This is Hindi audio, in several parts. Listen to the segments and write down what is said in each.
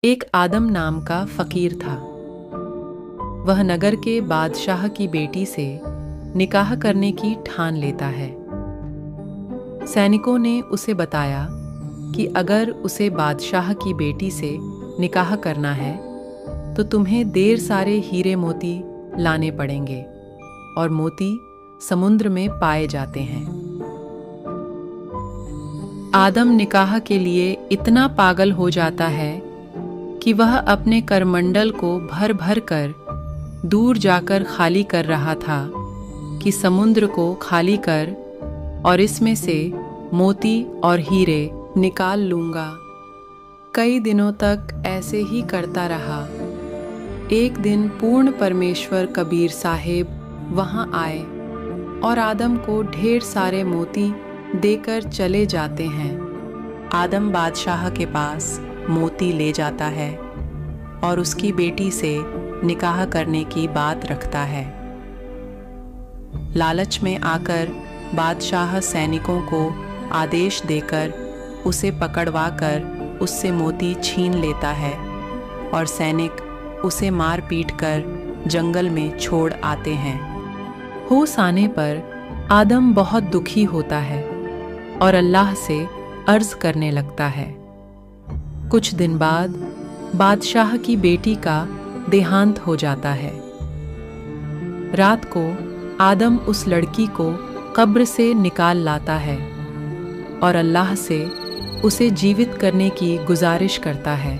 एक आदम नाम का फकीर था। वह नगर के बादशाह की बेटी से निकाह करने की ठान लेता है। सैनिकों ने उसे बताया कि अगर उसे बादशाह की बेटी से निकाह करना है तो तुम्हें ढेर सारे हीरे मोती लाने पड़ेंगे और मोती समुद्र में पाए जाते हैं। आदम निकाह के लिए इतना पागल हो जाता है कि वह अपने करमंडल को भर भर कर दूर जाकर खाली कर रहा था कि समुद्र को खाली कर और इसमें से मोती और हीरे निकाल लूँगा। कई दिनों तक ऐसे ही करता रहा। एक दिन पूर्ण परमेश्वर कबीर साहेब वहाँ आए और आदम को ढेर सारे मोती देकर चले जाते हैं। आदम बादशाह के पास मोती ले जाता है और उसकी बेटी से निकाह करने की बात रखता है। लालच में आकर बादशाह सैनिकों को आदेश देकर उसे पकड़वाकर उससे मोती छीन लेता है और सैनिक उसे मार पीट कर जंगल में छोड़ आते हैं। होश आने पर आदम बहुत दुखी होता है और अल्लाह से अर्ज करने लगता है। कुछ दिन बाद बादशाह की बेटी का देहांत हो जाता है। रात को आदम उस लड़की को कब्र से निकाल लाता है और अल्लाह से उसे जीवित करने की गुजारिश करता है।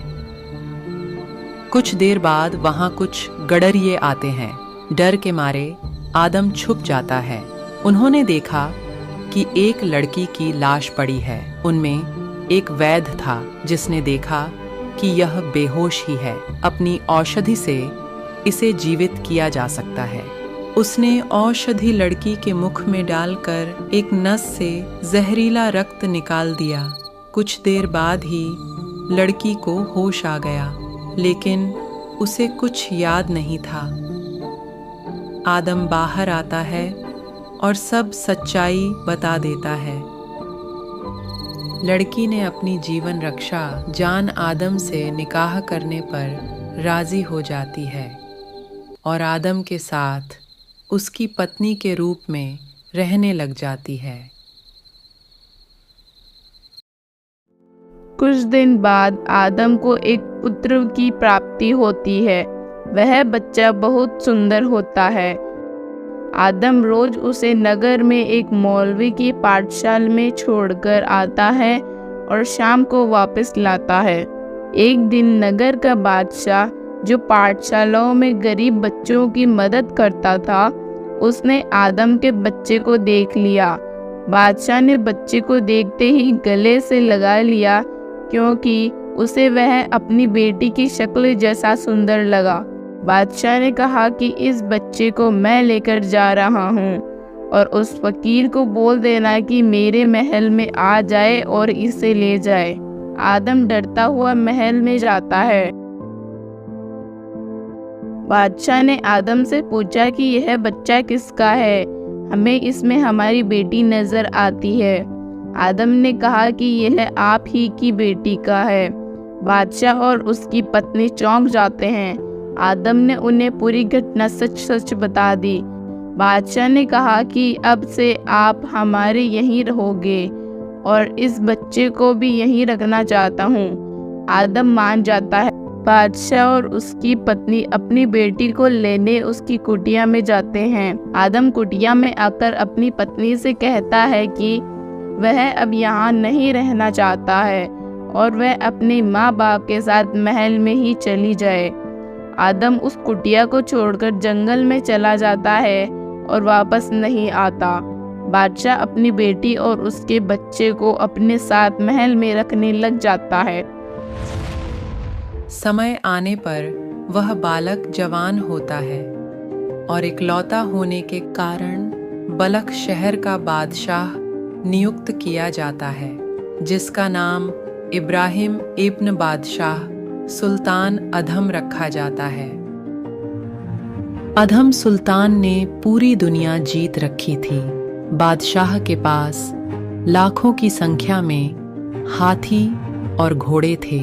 कुछ देर बाद वहाँ कुछ गडरिये आते हैं। डर के मारे आदम छुप जाता है। उन्होंने देखा कि एक लड़की की लाश पड़ी है। उनमें एक वैद्य था जिसने देखा कि यह बेहोश ही है, अपनी औषधि से इसे जीवित किया जा सकता है। उसने औषधि लड़की के मुख में डालकर एक नस से जहरीला रक्त निकाल दिया। कुछ देर बाद ही लड़की को होश आ गया, लेकिन उसे कुछ याद नहीं था। आदम बाहर आता है और सब सच्चाई बता देता है। लड़की ने अपनी जीवन रक्षा जान आदम से निकाह करने पर राजी हो जाती है और आदम के साथ उसकी पत्नी के रूप में रहने लग जाती है। कुछ दिन बाद आदम को एक पुत्र की प्राप्ति होती है। वह बच्चा बहुत सुंदर होता है। आदम रोज उसे नगर में एक मौलवी की पाठशाला में छोड़कर आता है और शाम को वापस लाता है। एक दिन नगर का बादशाह, जो पाठशालाओं में गरीब बच्चों की मदद करता था, उसने आदम के बच्चे को देख लिया। बादशाह ने बच्चे को देखते ही गले से लगा लिया, क्योंकि उसे वह अपनी बेटी की शक्ल जैसा सुंदर लगा। बादशाह ने कहा कि इस बच्चे को मैं लेकर जा रहा हूँ और उस फकीर को बोल देना कि मेरे महल में आ जाए और इसे ले जाए। आदम डरता हुआ महल में जाता है। बादशाह ने आदम से पूछा कि यह बच्चा किसका है? हमें इसमें हमारी बेटी नजर आती है। आदम ने कहा कि यह आप ही की बेटी का है। बादशाह और उसकी पत्नी चौंक जाते हैं। आदम ने उन्हें पूरी घटना सच सच बता दी। बादशाह ने कहा कि अब से आप हमारे यहीं रहोगे और इस बच्चे को भी यहीं रखना चाहता हूँ। आदम मान जाता है। बादशाह और उसकी पत्नी अपनी बेटी को लेने उसकी कुटिया में जाते हैं। आदम कुटिया में आकर अपनी पत्नी से कहता है कि वह अब यहाँ नहीं रहना चाहता है और वह अपने माँ बाप के साथ महल में ही चली जाए। आदम उस कुटिया को छोड़कर जंगल में चला जाता है और वापस नहीं आता। बादशाह अपनी बेटी और उसके बच्चे को अपने साथ महल में रखने लग जाता है। समय आने पर वह बालक जवान होता है और इकलौता होने के कारण बलख शहर का बादशाह नियुक्त किया जाता है, जिसका नाम इब्राहिम इब्न बादशाह सुल्तान अधम रखा जाता है। अधम सुल्तान ने पूरी दुनिया जीत रखी थी। बादशाह के पास लाखों की संख्या में हाथी और घोड़े थे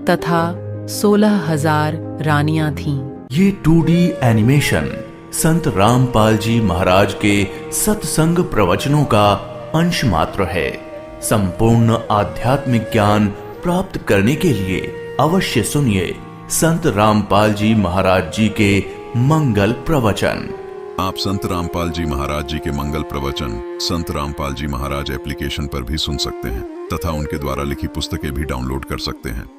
तथा 16,000 रानियां थीं। ये 2D एनिमेशन संत रामपाल जी महाराज के सत्संग प्रवचनों का अंश मात्र है। संपूर्ण आध्यात्मिक ज्ञान प्राप्त करने के लिए अवश्य सुनिए संत रामपाल जी महाराज जी के मंगल प्रवचन। आप संत रामपाल जी महाराज जी के मंगल प्रवचन संत रामपाल जी महाराज एप्लीकेशन पर भी सुन सकते हैं तथा उनके द्वारा लिखी पुस्तकें भी डाउनलोड कर सकते हैं।